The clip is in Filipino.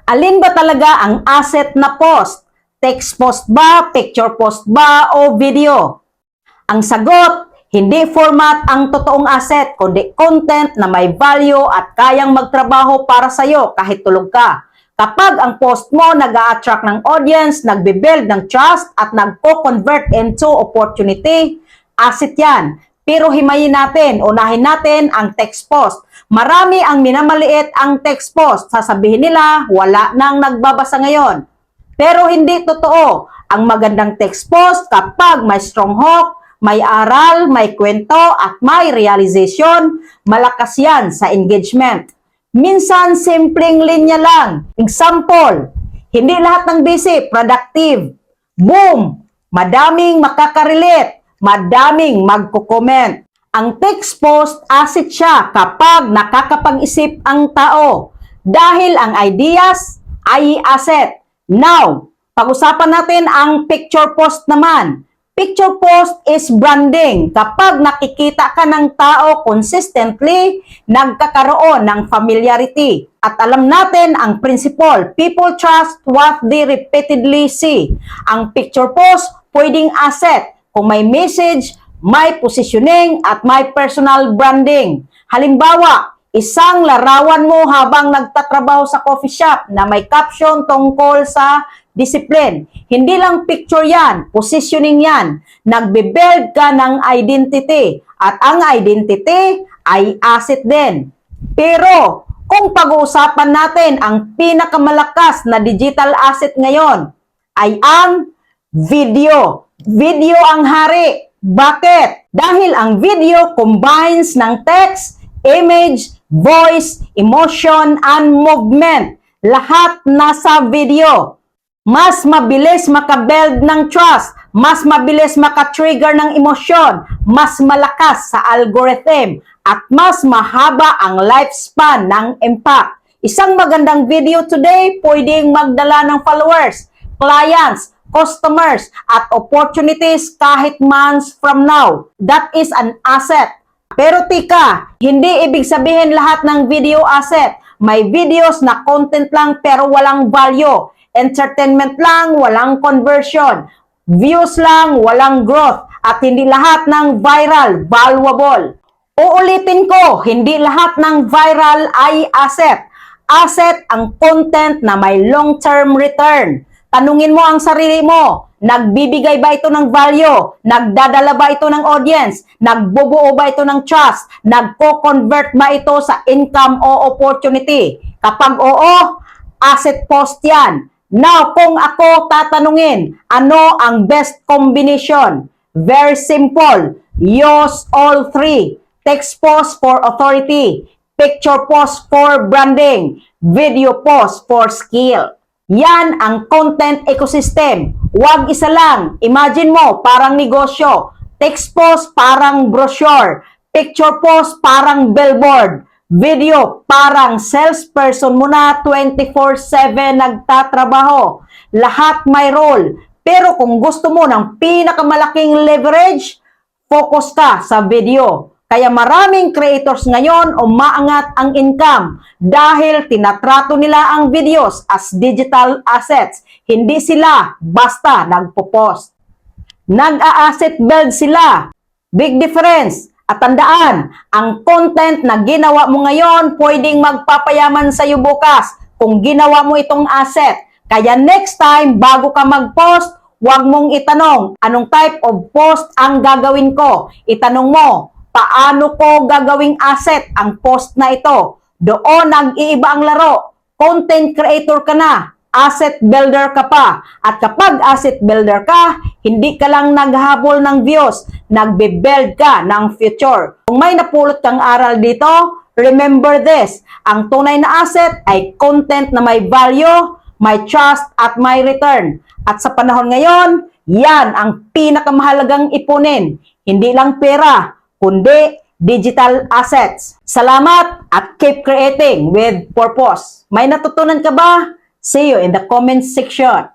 Alin ba talaga ang asset na post? Text post ba, picture post ba, o video? Ang sagot, hindi format ang totoong asset, kundi content na may value at kayang magtrabaho para sa'yo kahit tulog ka. Kapag ang post mo nag-a-attract ng audience, nagbe-build ng trust at nagko-convert into opportunity, asset yan. Pero himayin natin, unahin natin ang text post. Marami ang minamaliit ang text post. Sasabihin nila, wala nang nagbabasa ngayon. Pero hindi totoo. Ang magandang text post kapag may strong hook, may aral, may kwento, at may realization, malakas yan sa engagement. Minsan, simpleng linya lang. Example, hindi lahat ng busy, productive. Boom! Madaming makakarelate, madaming magko-comment. Ang text post, asset siya kapag nakakapag-isip ang tao. Dahil ang ideas ay asset. Now, pag-usapan natin ang picture post naman. Picture post is branding. Kapag nakikita ka ng tao consistently, nagkakaroon ng familiarity. At alam natin ang principle, people trust what they repeatedly see. Ang picture post, pwedeng asset. Kung may message, may positioning, at may personal branding. Halimbawa, isang larawan mo habang nagtatrabaho sa coffee shop na may caption tungkol sa discipline. Hindi lang picture yan, positioning yan. Nagbe-build ka ng identity. At ang identity ay asset din. Pero, kung pag-uusapan natin ang pinakamalakas na digital asset ngayon, ay ang video. Video ang hari. Bakit? Dahil ang video combines ng text, image, voice, emotion, and movement. Lahat nasa video. Mas mabilis makabuild ng trust, mas mabilis makatrigger ng emosyon, mas malakas sa algorithm, at mas mahaba ang lifespan ng impact. Isang magandang video today, pwedeng magdala ng followers, clients, customers, at opportunities kahit months from now. That is an asset. Pero tika, hindi ibig sabihin lahat ng video asset. May videos na content lang pero walang value. Entertainment lang, walang conversion. Views lang, walang growth. At hindi lahat ng viral, valuable. Uulitin ko, hindi lahat ng viral ay asset. Asset ang content na may long-term return. Tanungin mo ang sarili mo, nagbibigay ba ito ng value? Nagdadala ba ito ng audience? Nagbubuo ba ito ng trust? Nagko-convert ba ito sa income o opportunity? Kapag oo, asset post yan. Now, kung ako tatanungin, ano ang best combination? Very simple. Use all three. Text post for authority. Picture post for branding. Video post for skill. Yan ang content ecosystem. Huwag isa lang. Imagine mo, parang negosyo. Text post, parang brochure. Picture post, parang billboard. Video, parang salesperson mo na 24/7 nagtatrabaho. Lahat may role. Pero kung gusto mo ng pinakamalaking leverage, focus ka sa video. Kaya maraming creators ngayon umaangat ang income dahil tinatrato nila ang videos as digital assets. Hindi sila basta nagpo-post. Nag-a-asset build sila. Big difference. At tandaan, ang content na ginawa mo ngayon pwedeng magpapayaman sa iyo bukas kung ginawa mo itong asset. Kaya next time, bago ka mag-post, huwag mong itanong anong type of post ang gagawin ko. Itanong mo, paano ko gagawing asset ang post na ito? Doon nag-iiba ang laro. Content creator ka na. Asset builder ka pa. At kapag asset builder ka, hindi ka lang naghahabol ng views, nagbe-build ka ng future. Kung may napulot kang aral dito, remember this, ang tunay na asset ay content na may value, may trust, at may return. At sa panahon ngayon, yan ang pinakamahalagang ipunin. Hindi lang pera, kundi digital assets. Salamat at keep creating with purpose. May natutunan ka ba? See you in the comment section.